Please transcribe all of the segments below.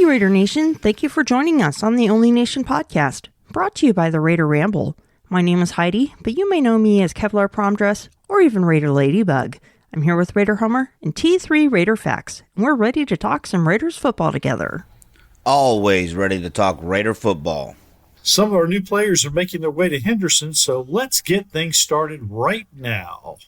Raider Nation. Thank you for joining us on the Only Nation podcast, brought to you by the Raider Ramble. My name is Heidi, but you may know me as Kevlar Prom Dress or even Raider Ladybug. I'm here with Raider Homer and T3 Raider Facts, and we're ready to talk some Raiders football together. Always ready to talk Raider football. Some of our new players are making their way to Henderson, so let's get things started right now.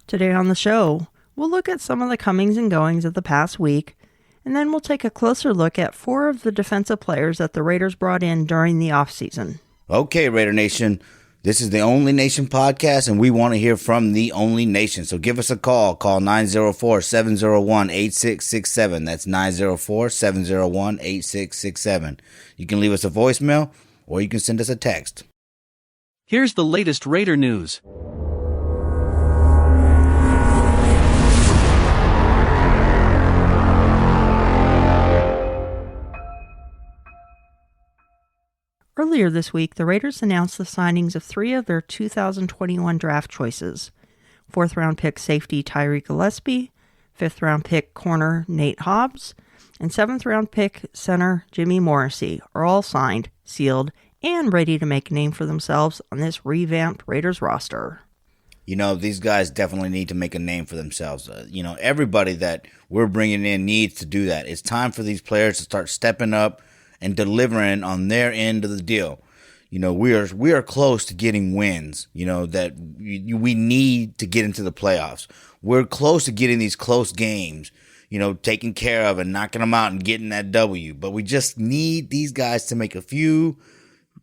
Today on the show, we'll look at some of the comings and goings of the past week, and then we'll take a closer look at 4 of the defensive players that the Raiders brought in during the offseason. Okay, Raider Nation, this is the Only Nation podcast, and we want to hear from the Only Nation. So give us a call. Call 904-701-8667. That's 904-701-8667. You can leave us a voicemail, or you can send us a text. Here's the latest Raider news. Earlier this week, the Raiders announced the signings of 3 of their 2021 draft choices. 4th-round pick safety Tyree Gillespie, 5th-round pick corner Nate Hobbs, and 7th-round pick center Jimmy Morrissey are all signed, sealed, and ready to make a name for themselves on this revamped Raiders roster. You know, these guys definitely need to make a name for themselves. Everybody that we're bringing in needs to do that. It's time for these players to start stepping up and delivering on their end of the deal. You know, we are close to getting wins, that we need to get into the playoffs. We're close to getting these close games, taken care of and knocking them out and getting that W. But we just need these guys to make a few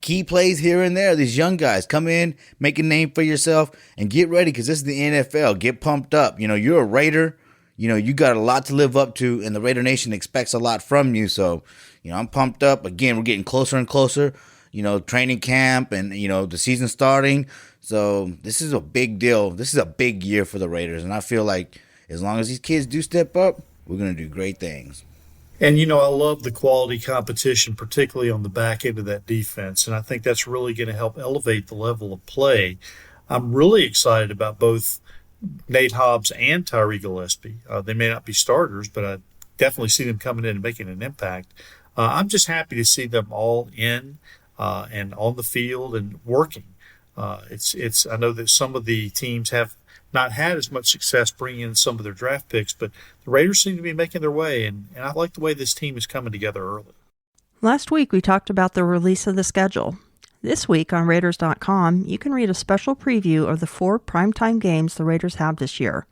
key plays here and there. These young guys, come in, make a name for yourself, and get ready because this is the NFL. Get pumped up. You're a Raider. You got a lot to live up to, and the Raider Nation expects a lot from you. So, I'm pumped up. Again, we're getting closer and closer, training camp and, the season starting. So this is a big deal. This is a big year for the Raiders. And I feel like as long as these kids do step up, we're going to do great things. And, I love the quality competition, particularly on the back end of that defense. And I think that's really going to help elevate the level of play. I'm really excited about both Nate Hobbs and Tyree Gillespie. They may not be starters, but I definitely see them coming in and making an impact. I'm just happy to see them all in and on the field and working. It's. I know that some of the teams have not had as much success bringing in some of their draft picks, but the Raiders seem to be making their way, and I like the way this team is coming together early. Last week, we talked about the release of the schedule. This week on Raiders.com, you can read a special preview of the 4 primetime games the Raiders have this year.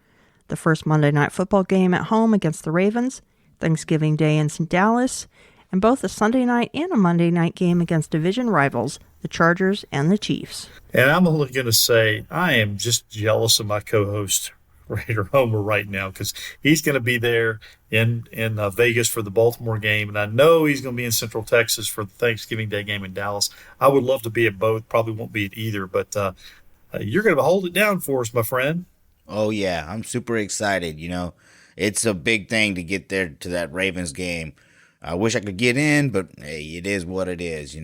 The first Monday Night Football game at home against the Ravens, Thanksgiving Day in Dallas, and both a Sunday night and a Monday night game against division rivals, the Chargers and the Chiefs. And I'm only going to say I am just jealous of my co-host, Raider Homer, right now, because he's going to be there in Vegas for the Baltimore game, and I know he's going to be in Central Texas for the Thanksgiving Day game in Dallas. I would love to be at both. Probably won't be at either, but you're going to hold it down for us, my friend. Oh, yeah. I'm super excited. It's a big thing to get there to that Ravens game. I wish I could get in, but hey, it is what it is,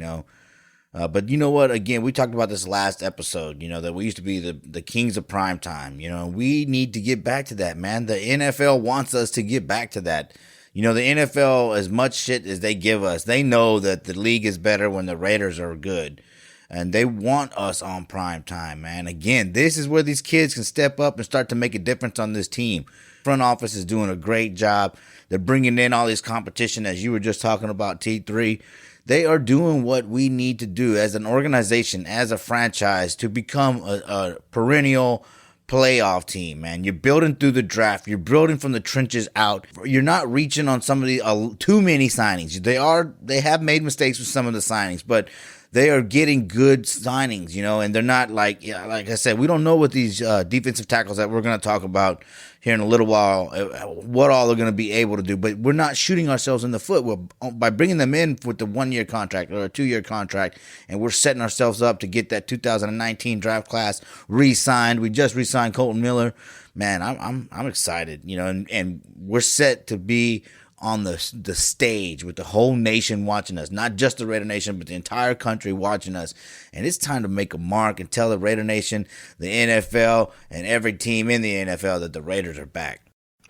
But you know what? Again, we talked about this last episode, that we used to be the kings of primetime. We need to get back to that, man. The NFL wants us to get back to that. The NFL, as much shit as they give us, they know that the league is better when the Raiders are good. And they want us on primetime, man. Again, this is where these kids can step up and start to make a difference on this team. Front office is doing a great job. They're bringing in all this competition, as you were just talking about, T3. They are doing what we need to do as an organization, as a franchise, to become a perennial playoff team, man. You're building through the draft. You're building from the trenches out. You're not reaching on some of the too many signings. They have made mistakes with some of the signings, but they are getting good signings, and they're not like I said, we don't know what these defensive tackles that we're going to talk about here in a little while, what all they're going to be able to do, but we're not shooting ourselves in the foot by bringing them in with the 1-year contract or a 2-year contract, and we're setting ourselves up to get that 2019 draft class re-signed. We just re-signed Colton Miller. Man, I'm excited, and we're set to be on the stage with the whole nation watching us, not just the Raider Nation, but the entire country watching us. And it's time to make a mark and tell the Raider Nation, the NFL, and every team in the NFL that the Raiders are back.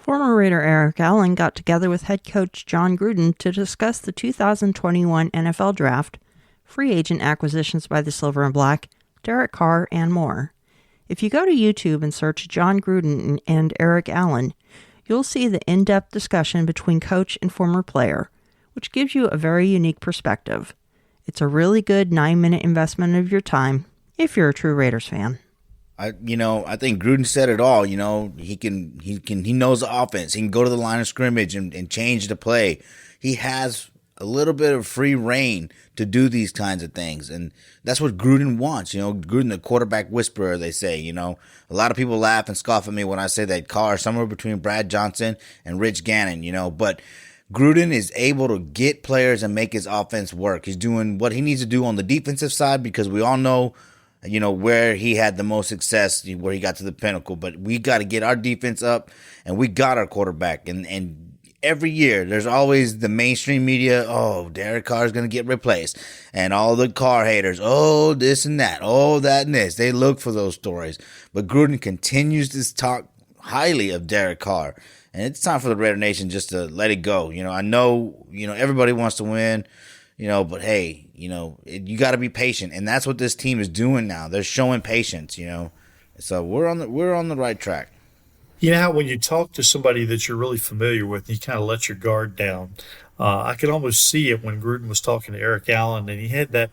Former Raider Eric Allen got together with head coach John Gruden to discuss the 2021 NFL Draft, free agent acquisitions by the Silver and Black, Derek Carr, and more. If you go to YouTube and search John Gruden and Eric Allen, you'll see the in-depth discussion between coach and former player, which gives you a very unique perspective. It's a really good 9-minute investment of your time if you're a true Raiders fan. I think Gruden said it all. He knows the offense. He can go to the line of scrimmage and change the play. He has a little bit of free reign to do these kinds of things. And that's what Gruden wants. Gruden, the quarterback whisperer, they say. A lot of people laugh and scoff at me when I say that Carr is somewhere between Brad Johnson and Rich Gannon, but Gruden is able to get players and make his offense work. He's doing what he needs to do on the defensive side because we all know, where he had the most success, where he got to the pinnacle. But we got to get our defense up, and we got our quarterback. And every year, there's always the mainstream media, oh, Derek Carr is going to get replaced. And all the Carr haters, oh, this and that, oh, that and this. They look for those stories. But Gruden continues to talk highly of Derek Carr. And it's time for the Raider Nation just to let it go. I know, everybody wants to win, but hey, you got to be patient. And that's what this team is doing now. They're showing patience, So we're on the right track. You know how when you talk to somebody that you're really familiar with, you kind of let your guard down. I could almost see it when Gruden was talking to Eric Allen, and he had that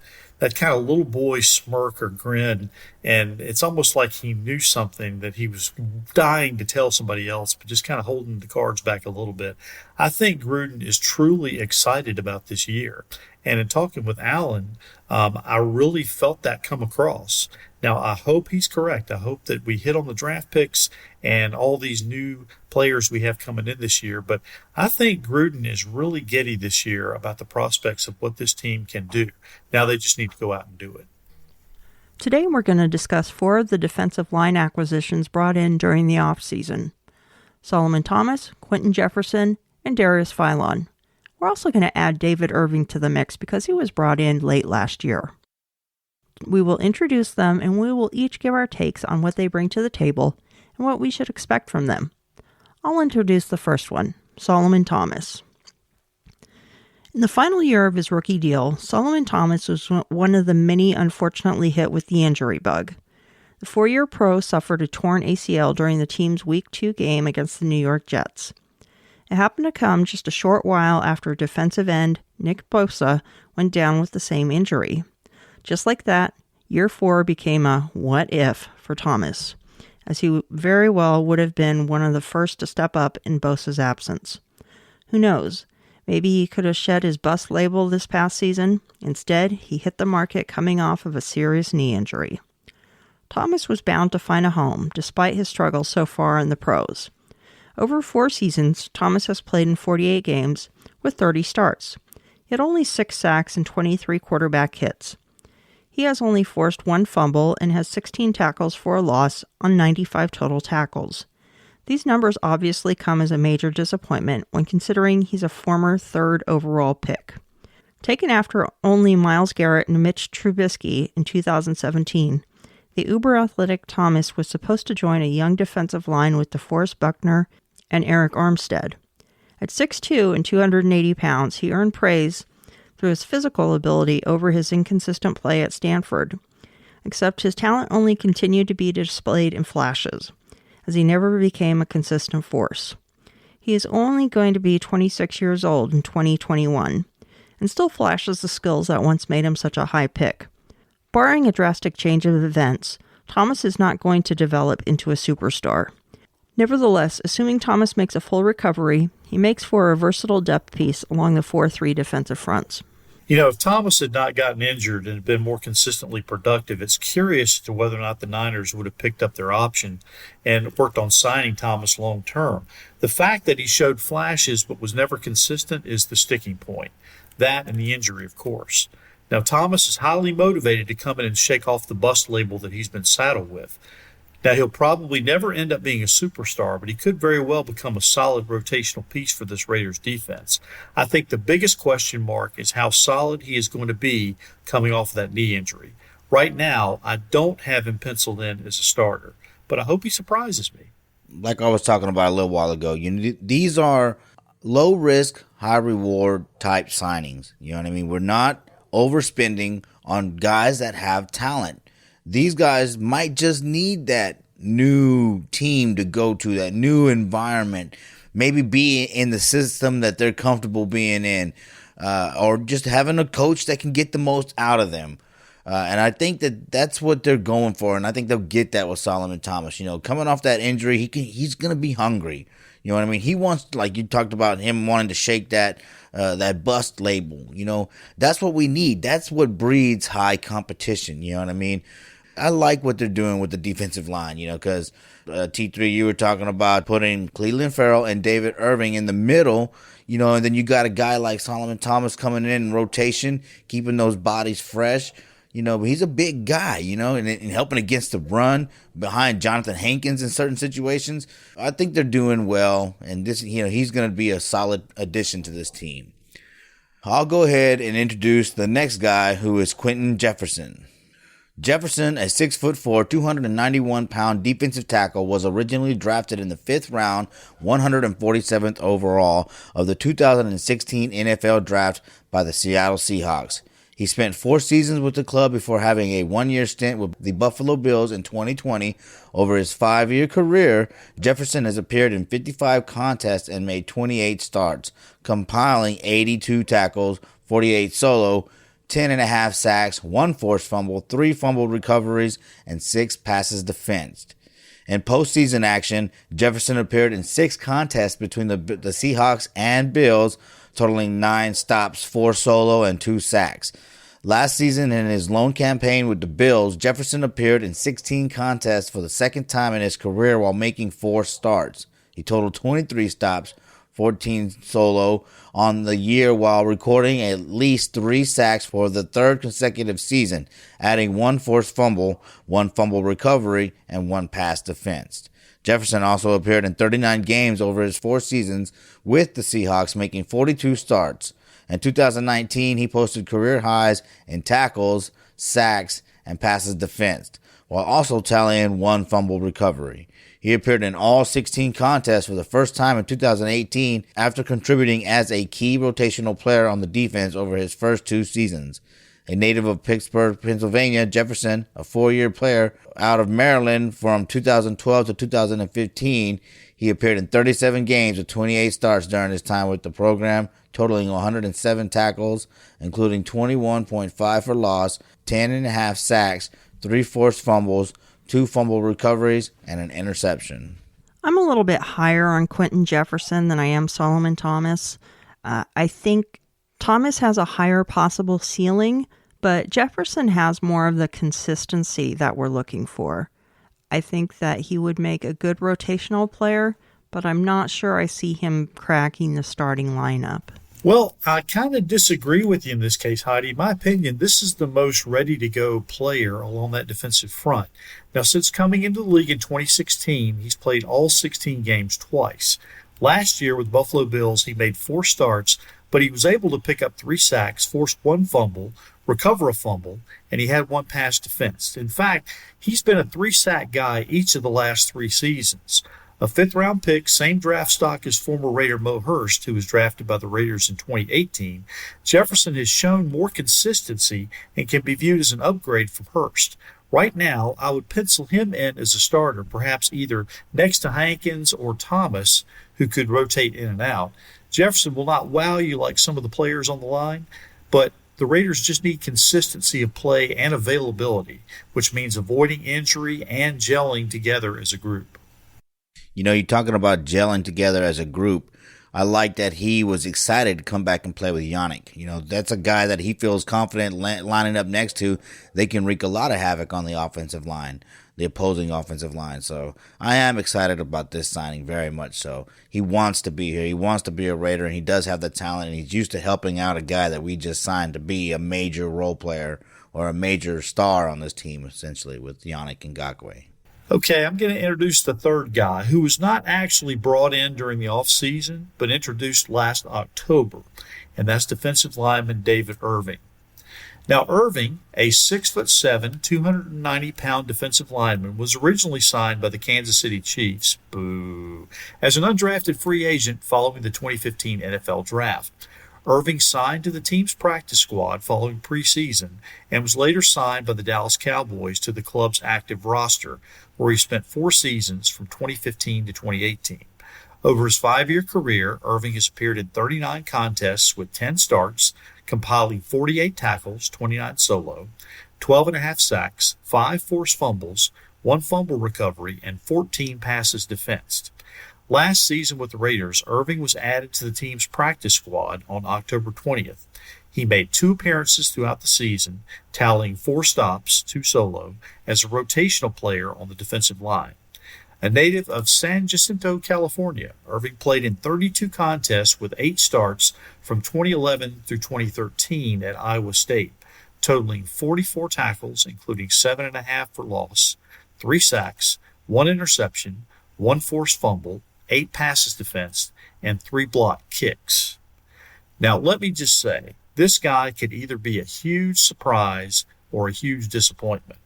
kind of little boy smirk or grin, and it's almost like he knew something that he was dying to tell somebody else, but just kind of holding the cards back a little bit. I think Gruden is truly excited about this year. And in talking with Allen, I really felt that come across. Now, I hope he's correct. I hope that we hit on the draft picks and all these new players we have coming in this year. But I think Gruden is really giddy this year about the prospects of what this team can do. Now they just need to go out and do it. Today we're going to discuss 4 of the defensive line acquisitions brought in during the offseason: Solomon Thomas, Quentin Jefferson, and Darius Philon. We're also going to add David Irving to the mix because he was brought in late last year. We will introduce them and we will each give our takes on what they bring to the table and what we should expect from them. I'll introduce the first one, Solomon Thomas. In the final year of his rookie deal, Solomon Thomas was one of the many unfortunately hit with the injury bug. The 4-year pro suffered a torn ACL during the team's Week 2 game against the New York Jets. It happened to come just a short while after defensive end Nick Bosa went down with the same injury. Just like that, year 4 became a what if for Thomas, as he very well would have been one of the first to step up in Bosa's absence. Who knows? Maybe he could have shed his bust label this past season. Instead, he hit the market coming off of a serious knee injury. Thomas was bound to find a home, despite his struggles so far in the pros. Over 4 seasons, Thomas has played in 48 games with 30 starts. He had only 6 sacks and 23 quarterback hits. He has only forced 1 fumble and has 16 tackles for a loss on 95 total tackles. These numbers obviously come as a major disappointment when considering he's a former 3rd overall pick. Taken after only Myles Garrett and Mitch Trubisky in 2017, the uber-athletic Thomas was supposed to join a young defensive line with DeForest Buckner and Eric Armstead. At 6'2" and 280 pounds, he earned praise through his physical ability over his inconsistent play at Stanford, except his talent only continued to be displayed in flashes, as he never became a consistent force. He is only going to be 26 years old in 2021, and still flashes the skills that once made him such a high pick. Barring a drastic change of events, Thomas is not going to develop into a superstar. Nevertheless, assuming Thomas makes a full recovery, he makes for a versatile depth piece along the 4-3 defensive fronts. If Thomas had not gotten injured and been more consistently productive, it's curious as to whether or not the Niners would have picked up their option and worked on signing Thomas long term. The fact that he showed flashes but was never consistent is the sticking point. That and the injury, of course. Now, Thomas is highly motivated to come in and shake off the bust label that he's been saddled with. Now, he'll probably never end up being a superstar, but he could very well become a solid rotational piece for this Raiders defense. I think the biggest question mark is how solid he is going to be coming off of that knee injury. Right now, I don't have him penciled in as a starter, but I hope he surprises me. like I was talking about a little while ago, these are low risk, high reward type signings. You know what I mean? We're not overspending on guys that have talent. These guys might just need that new team to go to, that new environment, maybe be in the system that they're comfortable being in, or just having a coach that can get the most out of them. And I think that's what they're going for, and I think they'll get that with Solomon Thomas. Coming off that injury, he's going to be hungry. You know what I mean? He wants, like you talked about, him wanting to shake that bust label. That's what we need. That's what breeds high competition. You know what I mean? I like what they're doing with the defensive line, because T3, you were talking about putting Cleveland Farrell and David Irving in the middle, and then you got a guy like Solomon Thomas coming in rotation, keeping those bodies fresh. But he's a big guy, and helping against the run behind Jonathan Hankins in certain situations. I think they're doing well, and this, he's going to be a solid addition to this team. I'll go ahead and introduce the next guy, who is Quentin Jefferson. Jefferson, a 6'4", 291-pound defensive tackle, was originally drafted in the 5th round, 147th overall of the 2016 NFL Draft by the Seattle Seahawks. He spent 4 seasons with the club before having a 1-year stint with the Buffalo Bills in 2020. Over his 5-year career, Jefferson has appeared in 55 contests and made 28 starts, compiling 82 tackles, 48 solo, 10.5 sacks, 1 forced fumble, 3 fumbled recoveries, and 6 passes defensed. In postseason action, Jefferson appeared in 6 contests between the Seahawks and Bills, totaling 9 stops, 4 solo, and 2 sacks. Last season, in his lone campaign with the Bills, Jefferson appeared in 16 contests for the second time in his career while making 4 starts. He totaled 23 stops, 14 solo on the year while recording at least 3 sacks for the 3rd consecutive season, adding 1 forced fumble, 1 fumble recovery, and 1 pass defensed. Jefferson also appeared in 39 games over his 4 seasons with the Seahawks, making 42 starts. In 2019, he posted career highs in tackles, sacks, and passes defensed, while also tallying 1 fumble recovery. He appeared in all 16 contests for the first time in 2018 after contributing as a key rotational player on the defense over his first 2 seasons. A native of Pittsburgh, Pennsylvania, Jefferson, a 4-year player out of Maryland from 2012 to 2015, he appeared in 37 games with 28 starts during his time with the program, totaling 107 tackles, including 21.5 for loss, 10.5 sacks, 3 forced fumbles, 2 fumble recoveries, and an interception. I'm a little bit higher on Quentin Jefferson than I am Solomon Thomas. I think Thomas has a higher possible ceiling, but Jefferson has more of the consistency that we're looking for. I think that he would make a good rotational player, but I'm not sure I see him cracking the starting lineup. Well, I kind of disagree with you in this case, Heidi. In my opinion, this is the most ready-to-go player along that defensive front. Now, since coming into the league in 2016, he's played all 16 games twice. Last year with Buffalo Bills, he made 4 starts, but he was able to pick up 3 sacks, forced 1 fumble, recover a fumble, and he had 1 pass defense. In fact, he's been a 3-sack guy each of the last 3 seasons. A 5th-round pick, same draft stock as former Raider Mo Hurst, who was drafted by the Raiders in 2018, Jefferson has shown more consistency and can be viewed as an upgrade from Hurst. Right now, I would pencil him in as a starter, perhaps either next to Hankins or Thomas, who could rotate in and out. Jefferson will not wow you like some of the players on the line, but the Raiders just need consistency of play and availability, which means avoiding injury and gelling together as a group. You're talking about gelling together as a group. I like that he was excited to come back and play with Yannick. That's a guy that he feels confident lining up next to. They can wreak a lot of havoc on the offensive line, the opposing offensive line. So I am excited about this signing very much so. He wants to be here. He wants to be a Raider, and he does have the talent, and he's used to helping out a guy that we just signed to be a major role player or a major star on this team, essentially, with Yannick Ngakoue. Okay, I'm going to introduce the third guy who was not actually brought in during the offseason, but introduced last October, and that's defensive lineman David Irving. Now, Irving, a 6'7", 290-pound defensive lineman, was originally signed by the Kansas City Chiefs, boo, as an undrafted free agent following the 2015 NFL Draft. Irving signed to the team's practice squad following preseason and was later signed by the Dallas Cowboys to the club's active roster, where he spent 4 seasons from 2015 to 2018. Over his 5-year career, Irving has appeared in 39 contests with 10 starts, compiling 48 tackles, 29 solo, 12.5 sacks, 5 forced fumbles, 1 fumble recovery, and 14 passes defensed. Last season with the Raiders, Irving was added to the team's practice squad on October 20th. He made 2 appearances throughout the season, tallying 4 stops, 2 solo, as a rotational player on the defensive line. A native of San Jacinto, California, Irving played in 32 contests with 8 starts from 2011 through 2013 at Iowa State, totaling 44 tackles, including 7.5 for loss, 3 sacks, 1 interception, 1 forced fumble, 8 passes defensed, and 3 blocked kicks. Now, let me just say, this guy could either be a huge surprise or a huge disappointment.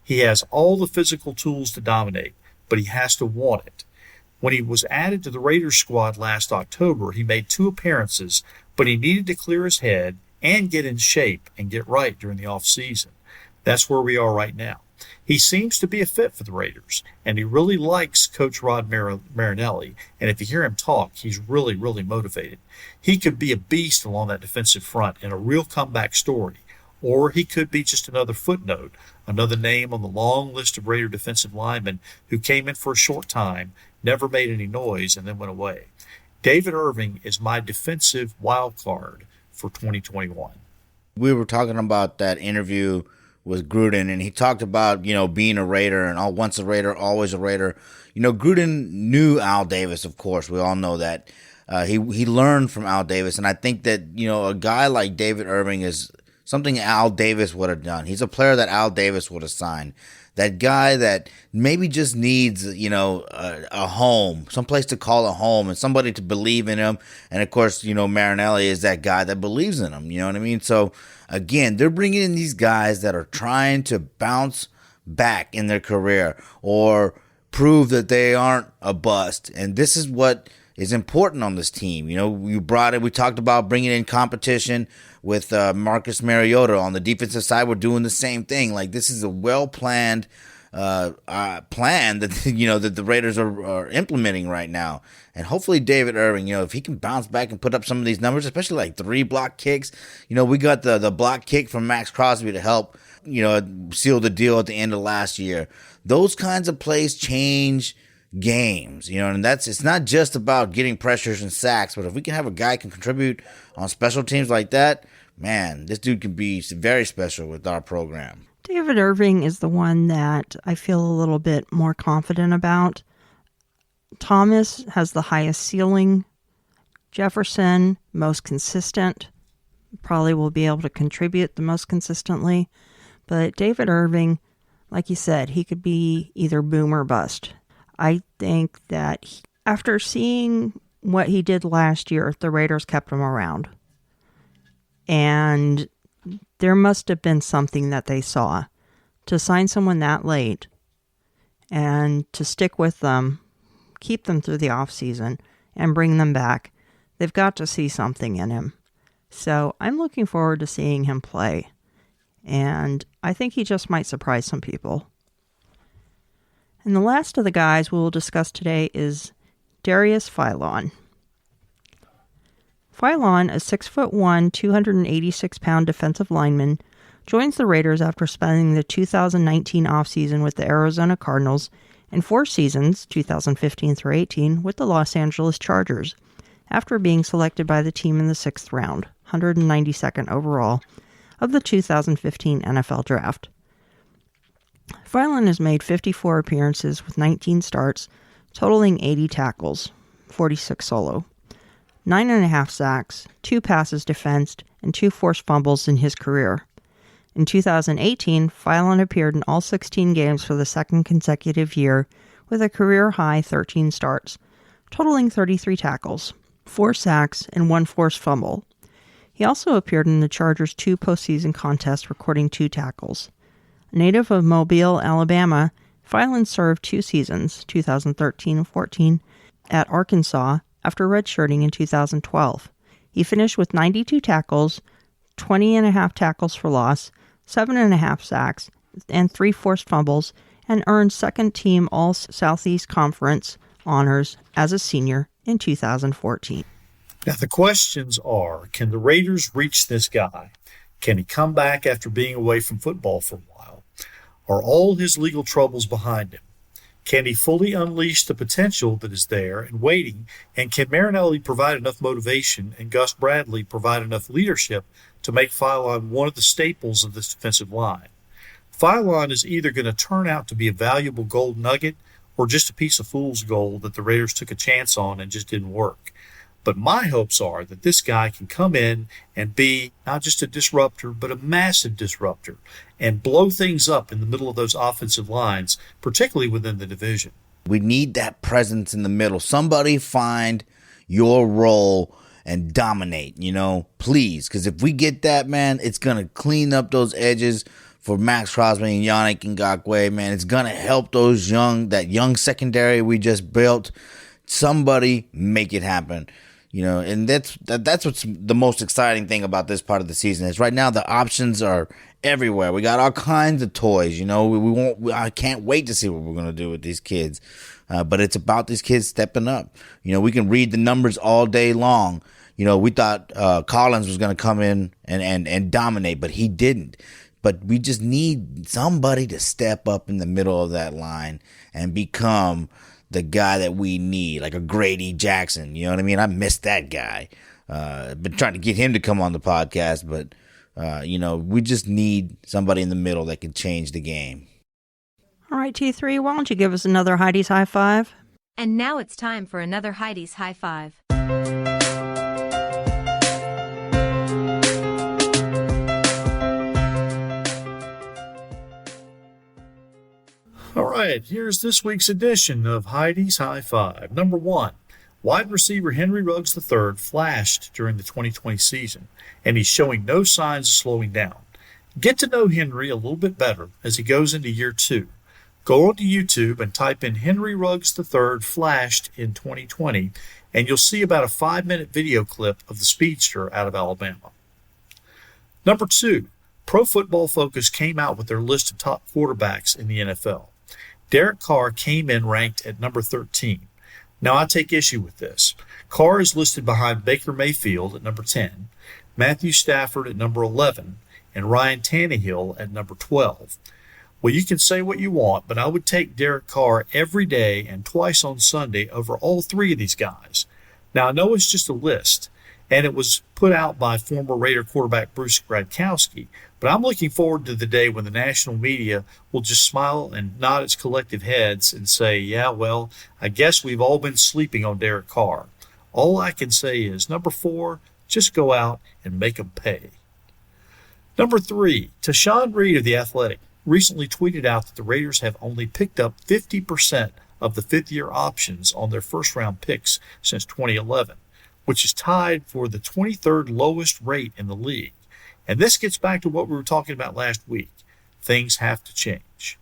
He has all the physical tools to dominate, but he has to want it. When he was added to the Raiders squad last October, he made 2 appearances, but he needed to clear his head and get in shape and get right during the offseason. That's where we are right now. He seems to be a fit for the Raiders, and he really likes Coach Rod Marinelli, and if you hear him talk, he's really, really motivated. He could be a beast along that defensive front and a real comeback story, or he could be just another footnote, another name on the long list of Raider defensive linemen who came in for a short time, never made any noise, and then went away. David Irving is my defensive wild card for 2021. We were talking about that interview with Gruden, and he talked about, being a Raider and once a Raider, always a Raider. Gruden knew Al Davis, of course. We all know that. He learned from Al Davis, and I think that, a guy like David Irving is something Al Davis would have done. He's a player that Al Davis would have signed. That guy that maybe just needs, a home, someplace to call a home, and somebody to believe in him. And of course, Marinelli is that guy that believes in him. You know what I mean? So again, they're bringing in these guys that are trying to bounce back in their career or prove that they aren't a bust. And this is what is important on this team. We talked about bringing in competition with Marcus Mariota on the defensive side. We're doing the same thing. Like, this is a well-planned plan that, that the Raiders are implementing right now. And hopefully David Irving, if he can bounce back and put up some of these numbers, especially like 3 block kicks. We got the block kick from Max Crosby to help, seal the deal at the end of last year. Those kinds of plays change games, and it's not just about getting pressures and sacks, but if we can have a guy who can contribute on special teams like that, man, this dude can be very special with our program. David Irving is the one that I feel a little bit more confident about. Thomas has the highest ceiling. Jefferson, most consistent, probably will be able to contribute the most consistently. But David Irving, like you said, he could be either boom or bust. I think that after seeing what he did last year, the Raiders kept him around. And there must have been something that they saw to sign someone that late and to stick with them, keep them through the offseason, and bring them back. They've got to see something in him. So I'm looking forward to seeing him play. And I think he just might surprise some people. And the last of the guys we will discuss today is Darius Philon. Philon, a 6'1", 286-pound defensive lineman, joins the Raiders after spending the 2019 offseason with the Arizona Cardinals and 4 seasons, 2015 through 18, with the Los Angeles Chargers, after being selected by the team in the 6th round, 192nd overall, of the 2015 NFL Draft. Philon has made 54 appearances with 19 starts, totaling 80 tackles, 46 solo, 9.5 sacks, 2 passes defensed, and 2 forced fumbles in his career. In 2018, Philon appeared in all 16 games for the second consecutive year with a career-high 13 starts, totaling 33 tackles, 4 sacks, and 1 forced fumble. He also appeared in the Chargers' 2 postseason contests, recording 2 tackles. A native of Mobile, Alabama, Phylon served 2 seasons, 2013 and 14, at Arkansas after redshirting in 2012. He finished with 92 tackles, 20.5 tackles for loss, 7.5 sacks, and 3 forced fumbles, and earned second-team All-Southeast Conference honors as a senior in 2014. Now, the questions are, can the Raiders reach this guy? Can he come back after being away from football for a while? Are all his legal troubles behind him? Can he fully unleash the potential that is there and waiting? And can Marinelli provide enough motivation and Gus Bradley provide enough leadership to make Phylon one of the staples of this defensive line? Phylon is either going to turn out to be a valuable gold nugget or just a piece of fool's gold that the Raiders took a chance on and just didn't work. But my hopes are that this guy can come in and be not just a disruptor, but a massive disruptor and blow things up in the middle of those offensive lines, particularly within the division. We need that presence in the middle. Somebody find your role and dominate, please. Because if we get that, man, it's going to clean up those edges for Max Crosby and Yannick Ngakoue, man. It's going to help that young secondary we just built. Somebody make it happen. And that's what's the most exciting thing about this part of the season is right now the options are everywhere. We got all kinds of toys. I can't wait to see what we're gonna do with these kids. But it's about these kids stepping up. We can read the numbers all day long. We thought Collins was gonna come in and dominate, but he didn't. But we just need somebody to step up in the middle of that line and become the guy that we need, like a Grady Jackson. You know what I mean? I missed that guy. Been trying to get him to come on the podcast, but, we just need somebody in the middle that can change the game. All right, T3, why don't you give us another Heidi's High Five? And now it's time for another Heidi's High Five. All right, here's this week's edition of Heidi's High Five. Number 1, wide receiver Henry Ruggs III flashed during the 2020 season, and he's showing no signs of slowing down. Get to know Henry a little bit better as he goes into year 2. Go onto YouTube and type in Henry Ruggs III flashed in 2020, and you'll see about a 5-minute video clip of the speedster out of Alabama. Number 2, Pro Football Focus came out with their list of top quarterbacks in the NFL. Derek Carr came in ranked at number 13. Now, I take issue with this. Carr is listed behind Baker Mayfield at number 10, Matthew Stafford at number 11, and Ryan Tannehill at number 12. Well, you can say what you want, but I would take Derek Carr every day and twice on Sunday over all 3 of these guys. Now, I know it's just a list, and it was put out by former Raider quarterback Bruce Gradkowski, but I'm looking forward to the day when the national media will just smile and nod its collective heads and say, yeah, well, I guess we've all been sleeping on Derek Carr. All I can say is, number 4, just go out and make them pay. Number 3, Tashawn Reed of The Athletic recently tweeted out that the Raiders have only picked up 50% of the fifth-year options on their first-round picks since 2011, which is tied for the 23rd lowest rate in the league. And this gets back to what we were talking about last week. Things have to change.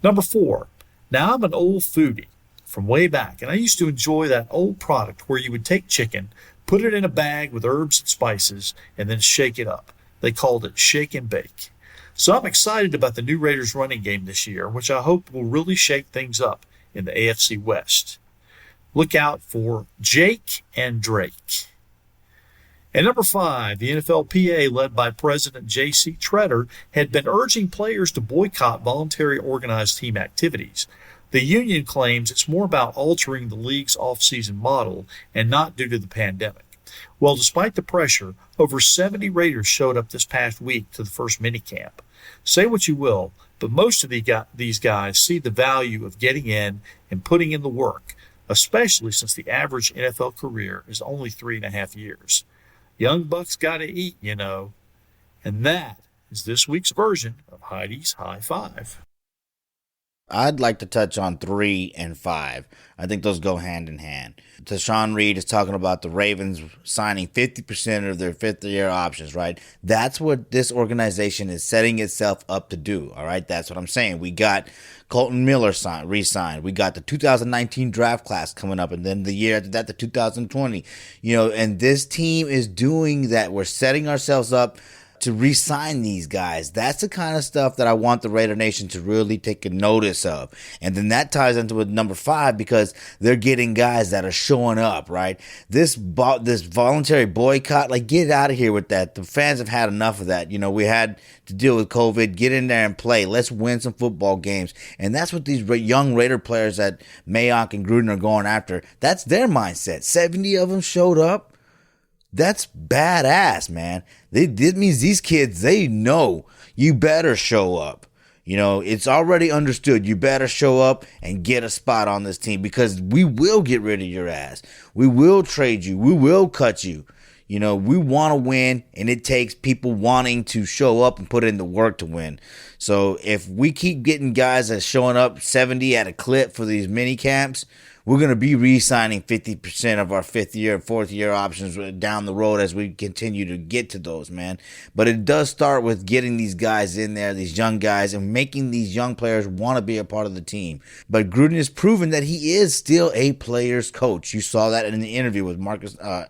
Number 4, now I'm an old foodie from way back, and I used to enjoy that old product where you would take chicken, put it in a bag with herbs and spices, and then shake it up. They called it shake and bake. So I'm excited about the new Raiders running game this year, which I hope will really shake things up in the AFC West. Look out for Jake and Drake. And number 5, the NFLPA, led by President J.C. Treader, had been urging players to boycott voluntary organized team activities. The union claims it's more about altering the league's off-season model and not due to the pandemic. Well, despite the pressure, over 70 Raiders showed up this past week to the first minicamp. Say what you will, but most of these guys see the value of getting in and putting in the work, especially since the average NFL career is only 3.5 years. Young bucks gotta eat, And that is this week's version of Heidi's High Five. I'd like to touch on 3 and 5. I think those go hand in hand. Tashawn Reed is talking about the Ravens signing 50% of their fifth-year options, right? That's what this organization is setting itself up to do, all right? That's what I'm saying. We got Colton Miller re-signed. We got the 2019 draft class coming up, and then the year after that, the 2020. And this team is doing that. We're setting ourselves up to re-sign these guys. That's the kind of stuff that I want the Raider Nation to really take a notice of. And then that ties into with number 5 because they're getting guys that are showing up, right? This voluntary boycott, like, get out of here with that. The fans have had enough of that. We had to deal with COVID. Get in there and play. Let's win some football games. And that's what these young Raider players that Mayock and Gruden are going after. That's their mindset. 70 of them showed up. That's badass, man. That means these kids, they know you better show up. It's already understood. You better show up and get a spot on this team because we will get rid of your ass. We will trade you. We will cut you. We want to win, and it takes people wanting to show up and put in the work to win. So if we keep getting guys that's showing up 70 at a clip for these mini camps, we're going to be re-signing 50% of our fifth-year and fourth-year options down the road as we continue to get to those, man. But it does start with getting these guys in there, these young guys, and making these young players want to be a part of the team. But Gruden has proven that he is still a player's coach. You saw that in the interview with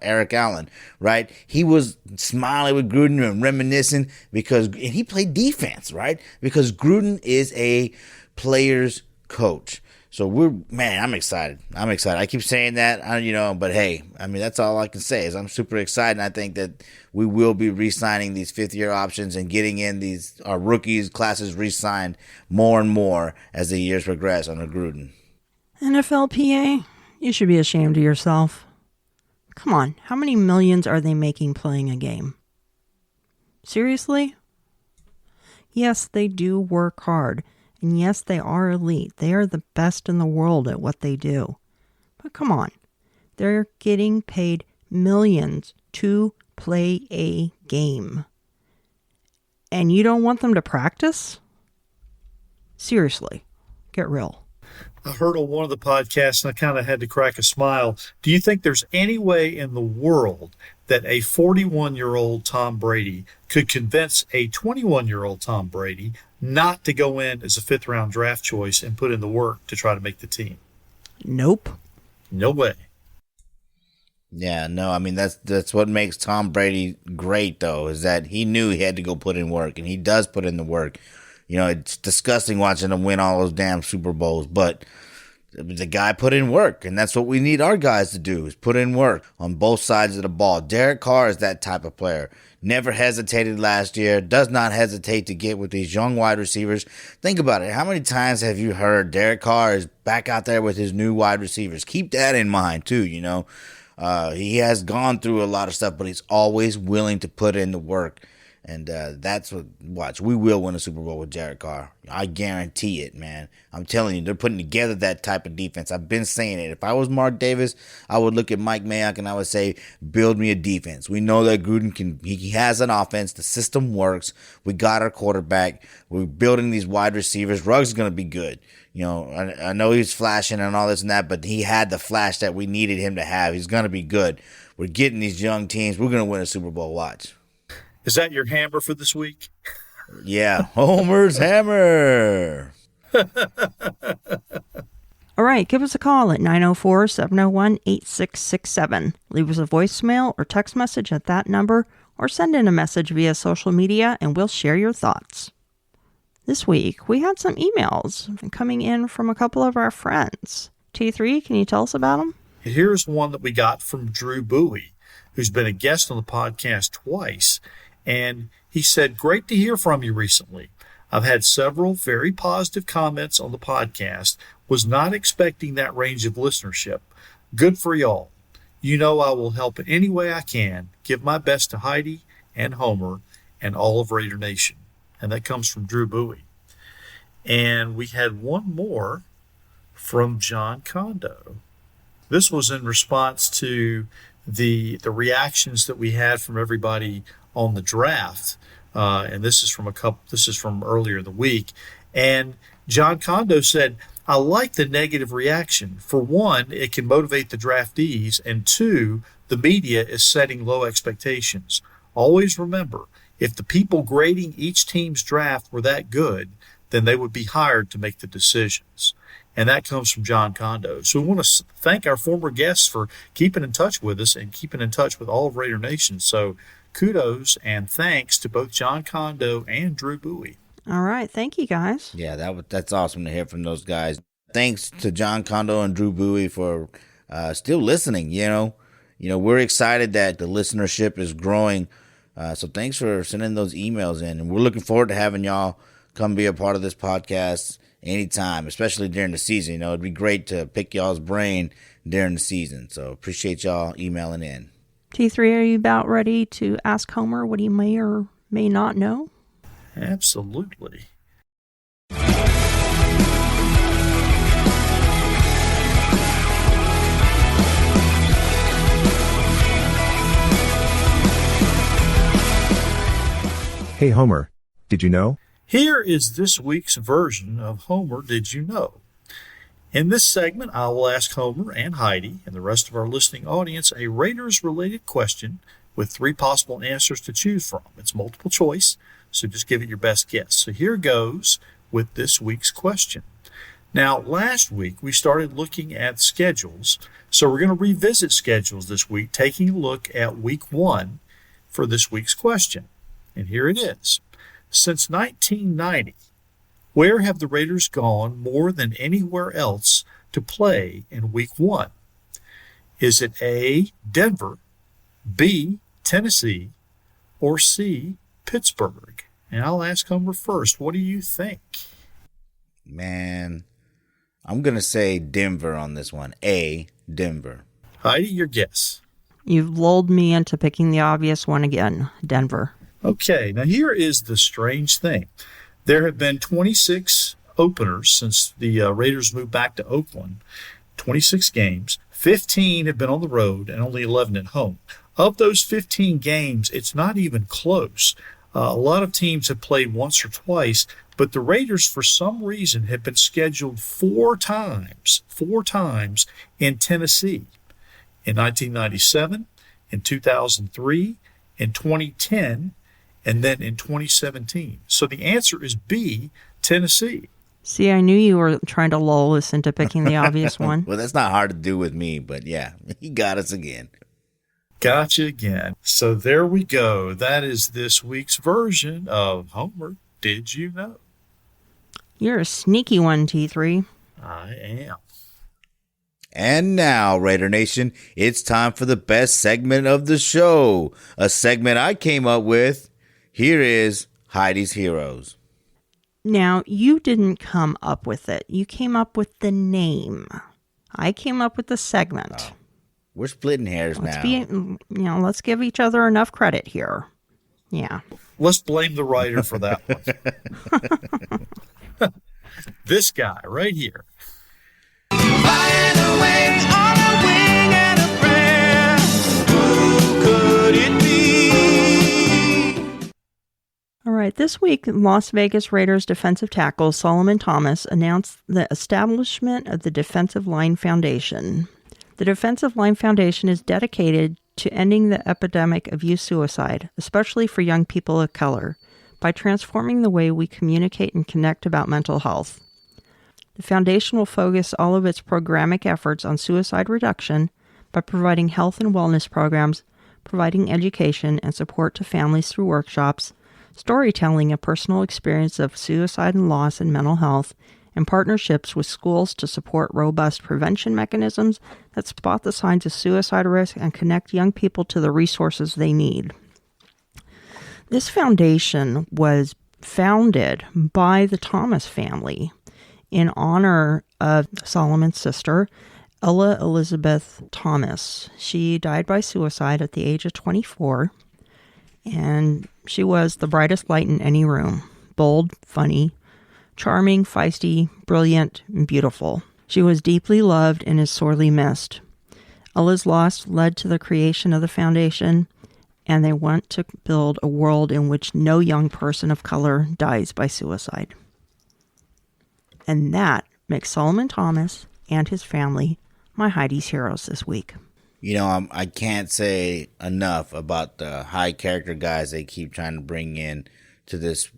Eric Allen, right? He was smiling with Gruden and reminiscing and he played defense, right? Because Gruden is a player's coach. So I'm excited. I keep saying that, but hey, that's all I can say is I'm super excited. And I think that we will be re-signing these fifth-year options and getting in our rookies classes re-signed more and more as the years progress under Gruden. NFLPA, you should be ashamed of yourself. Come on, how many millions are they making playing a game? Seriously? Yes, they do work hard. And yes, they are elite. They are the best in the world at what they do. But come on, they're getting paid millions to play a game. And you don't want them to practice? Seriously, get real. I heard on one of the podcasts, and I kind of had to crack a smile. Do you think there's any way in the world that a 41-year-old Tom Brady could convince a 21-year-old Tom Brady not to go in as a fifth-round draft choice and put in the work to try to make the team? Nope. No way. Yeah, no, that's what makes Tom Brady great, though, is that he knew he had to go put in work, and he does put in the work. It's disgusting watching him win all those damn Super Bowls, but the guy put in work, and that's what we need our guys to do, is put in work on both sides of the ball. Derek Carr is that type of player. Never hesitated last year, does not hesitate to get with these young wide receivers. Think about it. How many times have you heard Derek Carr is back out there with his new wide receivers? Keep that in mind, too, He has gone through a lot of stuff, but he's always willing to put in the work. And that's watch, we will win a Super Bowl with Derek Carr. I guarantee it, man. I'm telling you, they're putting together that type of defense. I've been saying it. If I was Mark Davis, I would look at Mike Mayock and I would say, build me a defense. We know that Gruden he has an offense. The system works. We got our quarterback. We're building these wide receivers. Ruggs is going to be good. I know he's flashing and all this and that, but he had the flash that we needed him to have. He's going to be good. We're getting these young teams. We're going to win a Super Bowl. Watch. Is that your hammer for this week? Yeah, Homer's hammer. All right, give us a call at 904-701-8667. Leave us a voicemail or text message at that number, or send in a message via social media and we'll share your thoughts. This week, we had some emails coming in from a couple of our friends. T3, can you tell us about them? Here's one that we got from Drew Bowie, who's been a guest on the podcast twice. And he said, great to hear from you recently. I've had several very positive comments on the podcast. Was not expecting that range of listenership. Good for y'all. I will help in any way I can. Give my best to Heidi and Homer and all of Raider Nation. And that comes from Drew Bowie. And we had one more from John Kondo. This was in response to the reactions that we had from everybody on the draft and this is from earlier in the week. And John Kondo said, I like the negative reaction. For one, it can motivate the draftees, and two, the media is setting low expectations. Always remember, if the people grading each team's draft were that good, then they would be hired to make the decisions. And that comes from John Kondo. So we want to thank our former guests for keeping in touch with us and keeping in touch with all of Raider Nation. So kudos and thanks to both John Kondo and Drew Bowie. All right. Thank you, guys. Yeah, that's awesome to hear from those guys. Thanks to John Kondo and Drew Bowie for still listening. We're excited that the listenership is growing. So thanks for sending those emails in. And we're looking forward to having y'all come be a part of this podcast anytime, especially during the season. It'd be great to pick y'all's brain during the season. So appreciate y'all emailing in. T3, are you about ready to ask Homer what he may or may not know? Absolutely. Hey Homer, did you know? Here is this week's version of Homer Did You Know? In this segment, I will ask Homer and Heidi and the rest of our listening audience a Raiders-related question with 3 possible answers to choose from. It's multiple choice, so just give it your best guess. So here goes with this week's question. Now, last week we started looking at schedules, so we're going to revisit schedules this week, taking a look at week 1 for this week's question. And here it is. Since 1990, where have the Raiders gone more than anywhere else to play in week 1? Is it A, Denver, B, Tennessee, or C, Pittsburgh? And I'll ask Homer first. What do you think? Man, I'm going to say Denver on this one. A, Denver. Heidi, your guess. You've lulled me into picking the obvious one again, Denver. Okay, now here is the strange thing. There have been 26 openers since the Raiders moved back to Oakland, 26 games. 15 have been on the road and only 11 at home. Of those 15 games, it's not even close. A lot of teams have played once or twice, but the Raiders, for some reason, have been scheduled 4 times in Tennessee. In 1997, in 2003, in 2010, and then in 2017. So the answer is B, Tennessee. See, I knew you were trying to lull us into picking the obvious one. Well, that's not hard to do with me, but yeah, he got us again. Gotcha again. So there we go. That is this week's version of Homer Did You Know? You're a sneaky one, T3. I am. And now, Raider Nation, it's time for the best segment of the show. A segment I came up with. Here is Heidi's Heroes. Now, you didn't come up with it. You came up with the name. I came up with the segment. Oh, we're splitting hairs now. Let's give each other enough credit here. Yeah. Let's blame the writer for that one. This guy right here. Flying away on a wing and a prayer. Who could it be? All right, this week, Las Vegas Raiders defensive tackle Solomon Thomas announced the establishment of the Defensive Line Foundation. The Defensive Line Foundation is dedicated to ending the epidemic of youth suicide, especially for young people of color, by transforming the way we communicate and connect about mental health. The foundation will focus all of its programmatic efforts on suicide reduction by providing health and wellness programs, providing education and support to families through workshops, storytelling of personal experience of suicide and loss and mental health, and partnerships with schools to support robust prevention mechanisms that spot the signs of suicide risk and connect young people to the resources they need. This foundation was founded by the Thomas family in honor of Solomon's sister, Ella Elizabeth Thomas. She died by suicide at the age of 24, and she was the brightest light in any room. Bold, funny, charming, feisty, brilliant, and beautiful. She was deeply loved and is sorely missed. Ella's loss led to the creation of the foundation, and they want to build a world in which no young person of color dies by suicide. And that makes Solomon Thomas and his family my Heidi's heroes this week. You know, I can't say enough about the high character guys they keep trying to bring in to this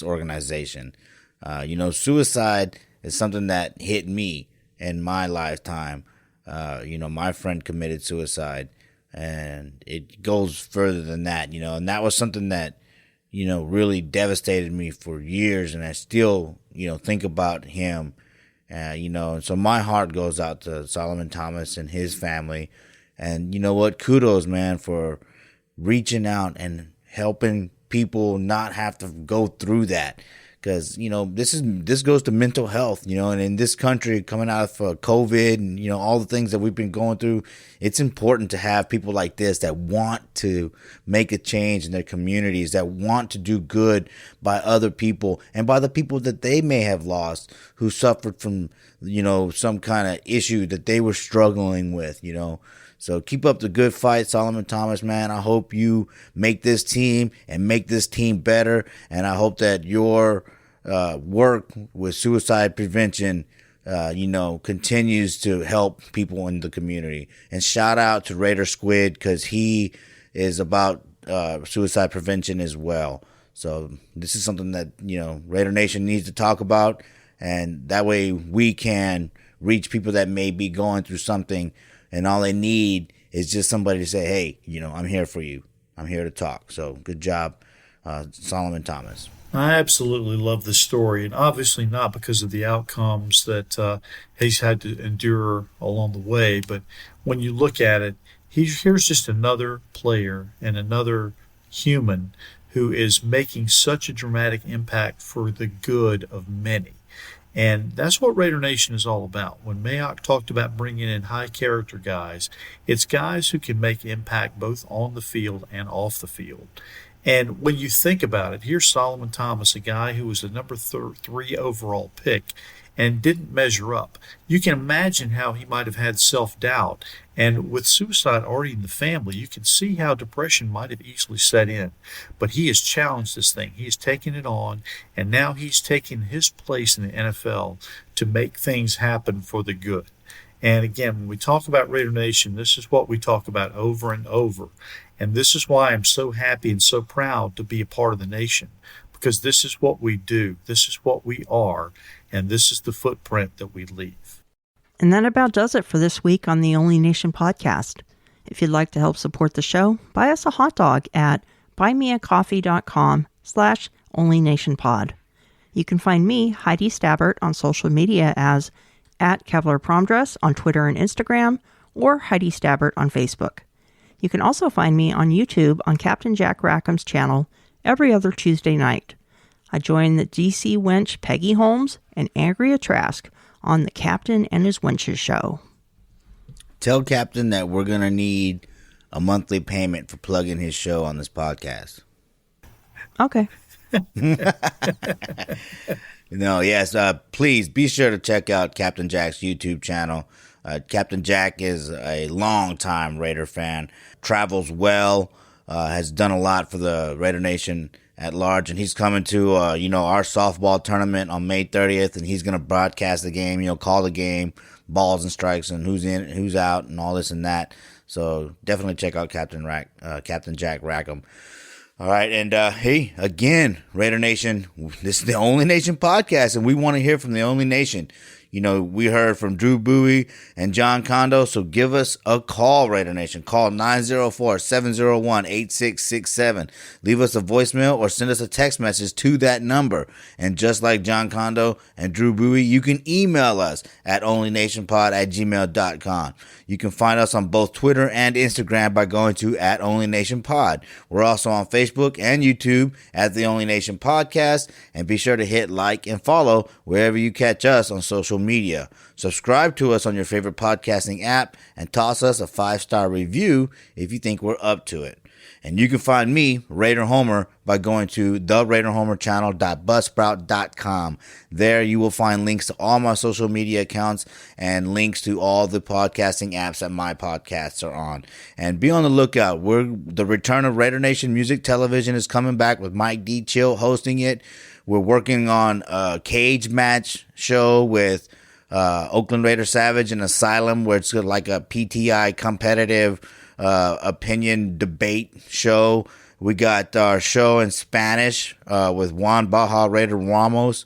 organization. You know, suicide is something that hit me in my lifetime. You know, my friend committed suicide, and it goes further than that, you know, and that was something that, you know, really devastated me for years, and I still, you know, think about him. You know, so my heart goes out to Solomon Thomas and his family. And you know what? Kudos, man, for reaching out and helping people not have to go through that. Because, you know, this goes to mental health, you know, and in this country coming out of COVID and, you know, all the things that we've been going through, it's important to have people like this that want to make a change in their communities, that want to do good by other people and by the people that they may have lost who suffered from, you know, some kind of issue that they were struggling with, you know. So keep up the good fight, Solomon Thomas, man. I hope you make this team and make this team better. And I hope that your work with suicide prevention, you know, continues to help people in the community. And shout out to Raider Squid, because he is about suicide prevention as well. So this is something that, you know, Raider Nation needs to talk about. And that way we can reach people that may be going through something, and all they need is just somebody to say, hey, you know, I'm here for you. I'm here to talk. So good job, Solomon Thomas. I absolutely love this story, and obviously not because of the outcomes that he's had to endure along the way. But when you look at it, here's just another player and another human who is making such a dramatic impact for the good of many. And that's what Raider Nation is all about. When Mayock talked about bringing in high character guys, it's guys who can make impact both on the field and off the field. And when you think about it, here's Solomon Thomas, a guy who was the number 3 overall pick and didn't measure up. You can imagine how he might have had self-doubt. And with suicide already in the family, you can see how depression might have easily set in. But he has challenged this thing. He has taken it on, and now he's taken his place in the NFL to make things happen for the good. And again, when we talk about Raider Nation, this is what we talk about over and over. And this is why I'm so happy and so proud to be a part of the nation, because this is what we do. This is what we are. And this is the footprint that we leave. And that about does it for this week on the Only Nation podcast. If you'd like to help support the show, buy us a hot dog at buymeacoffee.com/onlynationpod. You can find me, Heidi Stabbert, on social media as @KevlarPromDress on Twitter and Instagram, or Heidi Stabbert on Facebook. You can also find me on YouTube on Captain Jack Rackham's channel every other Tuesday night. I joined the DC wench Peggy Holmes and Andrea Trask on the Captain and His Wenches show. Tell Captain that we're going to need a monthly payment for plugging his show on this podcast. Okay. No, yes, please be sure to check out Captain Jack's YouTube channel. Captain Jack is a long-time Raider fan, travels well, has done a lot for the Raider Nation at large, and he's coming to our softball tournament on May 30th, and he's going to broadcast the game, call the game, balls and strikes, and who's in, who's out, and all this and that. So definitely check out Captain Jack Rackham. All right, and hey, again, Raider Nation, this is the Only Nation podcast, and we want to hear from the Only Nation. We heard from Drew Bowie and John Kondo, so give us a call, Raider Nation. Call 904-701-8667. Leave us a voicemail or send us a text message to that number. And just like John Kondo and Drew Bowie, you can email us at onlynationpod@gmail.com. You can find us on both Twitter and Instagram by going to @onlynationpod. We're also on Facebook and YouTube at the Only Nation Podcast. And be sure to hit like and follow wherever you catch us on social media. Subscribe to us on your favorite podcasting app and toss us a 5-star review if you think we're up to it. And you can find me, Raider Homer, by going to theraiderhomerchannel.buzzsprout.com. There you will find links to all my social media accounts and links to all the podcasting apps that my podcasts are on. And be on the lookout. The return of Raider Nation Music Television is coming back with Mike D. Chill hosting it. We're working on a cage match show with Oakland Raider Savage and Asylum, where it's like a PTI competitive opinion debate show. We got our show in Spanish with Juan Baja Raider Ramos.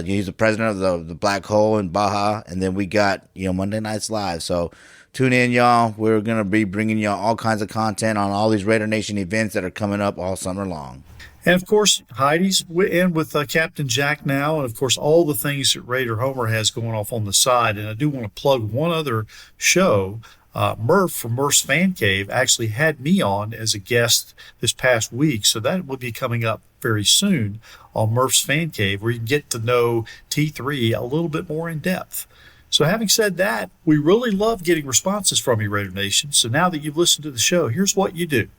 He's the president of the Black Hole in Baja. And then we got, Monday Nights Live. So tune in, y'all. We're going to be bringing y'all all kinds of content on all these Raider Nation events that are coming up all summer long. And, of course, Heidi's in with Captain Jack now, and, of course, all the things that Raider Homer has going off on the side. And I do want to plug one other show. Murph from Murph's Fan Cave actually had me on as a guest this past week, so that will be coming up very soon on Murph's Fan Cave, where you can get to know T3 a little bit more in depth. So having said that, we really love getting responses from you, Raider Nation. So now that you've listened to the show, here's what you do.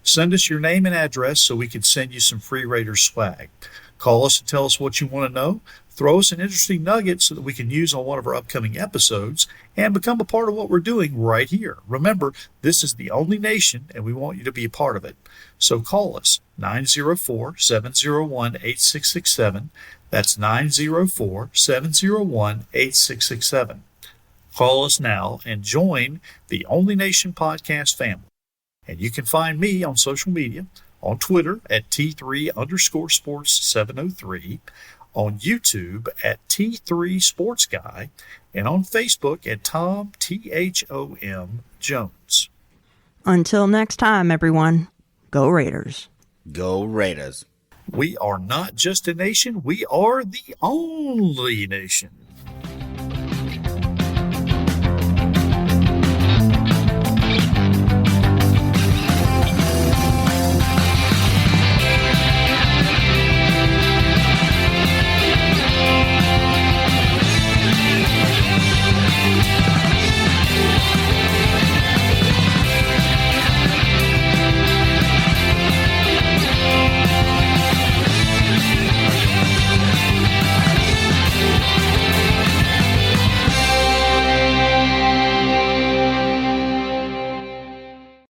Send us your name and address so we can send you some free Raiders swag. Call us and tell us what you want to know. Throw us an interesting nugget so that we can use on one of our upcoming episodes and become a part of what we're doing right here. Remember, this is the only nation, and we want you to be a part of it. So call us, 904-701-8667. That's 904-701-8667. Call us now and join the Only Nation podcast family. And you can find me on social media, on Twitter at T3_sports703, on YouTube at T3 Sports Guy, and on Facebook at Tom THOM Jones. Until next time, everyone, go Raiders. Go Raiders. We are not just a nation, we are the only nation.